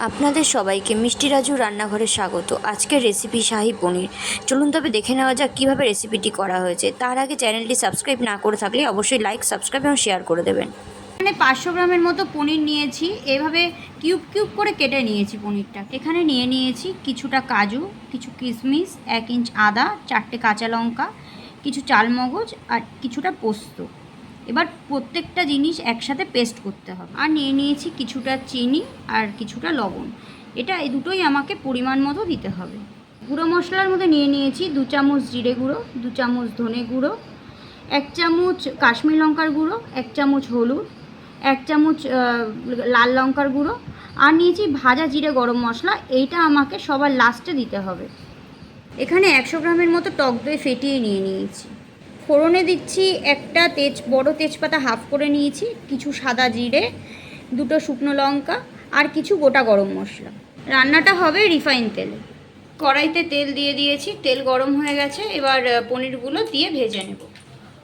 আপনাদের সবাইকে মিষ্টি রাজু রান্নাঘরে স্বাগত। আজকের রেসিপি শাহী পনির। চলুন তবে দেখে নেওয়া যাক কীভাবে রেসিপিটি করা হয়েছে। তার আগে চ্যানেলটি সাবস্ক্রাইব না করে থাকলে অবশ্যই লাইক, সাবস্ক্রাইব এবং শেয়ার করে দেবেন। এখানে 500 গ্রামের মতো পনির নিয়েছি। এভাবে কিউব কিউব করে কেটে নিয়েছি পনিরটা। এখানে নিয়েছি কিছুটা কাজু, কিছু কিশমিশ, 1 ইঞ্চ আদা, 4টে কাঁচা লঙ্কা, কিছু চালমগজ আর কিছুটা পোস্ত। এবার প্রত্যেকটা জিনিস একসাথে পেস্ট করতে হবে। আর নিয়েছি কিছুটা চিনি আর কিছুটা লবণ। এই দুটোই আমাকে পরিমাণ মতো দিতে হবে। গুঁড়ো মশলার মধ্যে নিয়েছি 2 চামচ জিরে গুঁড়ো, 2 চামচ ধনে গুঁড়ো, 1 চামচ কাশ্মীর লঙ্কার গুঁড়ো, 1 চামচ হলুদ, 1 চামচ লাল লঙ্কার গুঁড়ো, আর নিয়েছি ভাজা জিরে গরম মশলা। এইটা আমাকে সবার লাস্টে দিতে হবে। এখানে 100 গ্রামের মতো টক দই ফেটিয়ে নিয়েছি। ফোড়নে দিচ্ছি একটা বড় তেজপাতা হাফ করে নিয়েছি, কিছু সাদা জিরে, 2টো শুকনো লঙ্কা আর কিছু গোটা গরম মশলা। রান্নাটা হবে রিফাইন তেলে। কড়াইতে তেল দিয়ে দিয়েছি, তেল গরম হয়ে গেছে। এবার পনিরগুলো দিয়ে ভেজে নেব।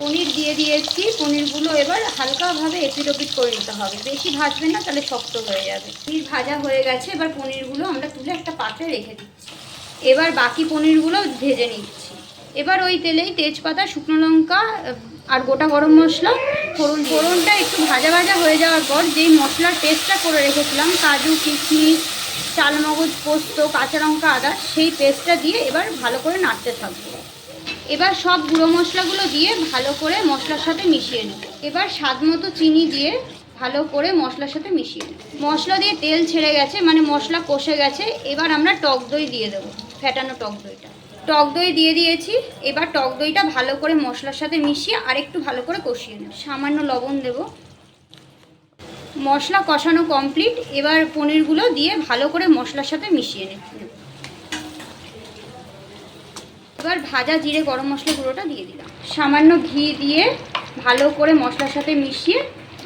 পনির দিয়ে দিয়েছি, পনিরগুলো এবার হালকাভাবে এপিট ওপিট করে নিতে হবে, বেশি ভাজবে না তাহলে শক্ত হয়ে যাবে। পনির ভাজা হয়ে গেছে, এবার পনিরগুলো আমরা তুলে একটা পাত্রে রেখে দিচ্ছি। এবার বাকি পনিরগুলো ভেজে নিচ্ছি। এবার ওই তেলেই তেজপাতা, শুকনো লঙ্কা আর গোটা গরম মশলা, ফোড়নটা একটু ভাজা ভাজা হয়ে যাওয়ার পর যেই মশলার পেস্টটা করে রেখেছিলাম, কাজু, কিশমিশ, চালমগজ, পোস্ত, কাঁচা লঙ্কা, আদা, সেই পেস্টটা দিয়ে এবার ভালো করে নাড়তে থাকবো। এবার সব গুঁড়ো মশলাগুলো দিয়ে ভালো করে মশলার সাথে মিশিয়ে নেব। এবার স্বাদ মতো চিনি দিয়ে ভালো করে মশলার সাথে মিশিয়ে নেব। মশলা দিয়ে তেল ছেড়ে গেছে, মানে মশলা কষে গেছে। এবার আমরা টক দই দিয়ে দেবো, ফেটানো টক দইটা। টক দই দিয়ে দিয়েছি। এবার টক দইটা ভালো করে মশলার সাথে মিশিয়ে আরেকটু ভালো করে কষিয়ে নেব। সামান্য লবণ দেব। মশলা কষানো কমপ্লিট। এবার পনিরগুলো দিয়ে ভালো করে মশলার সাথে মিশিয়ে নেব। এবার ভাজা জিরে গরম মশলা গুঁড়োটা দিয়ে দিলাম। সামান্য ঘি দিয়ে ভালো করে মশলার সাথে মিশিয়ে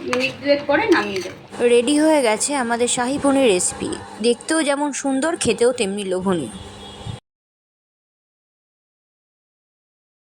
মিনিট 2 পরে নামিয়ে দেব। রেডি হয়ে গেছে আমাদের শাহী পনির রেসিপি। দেখতেও যেমন সুন্দর, খেতেও তেমনি লোভনীয়।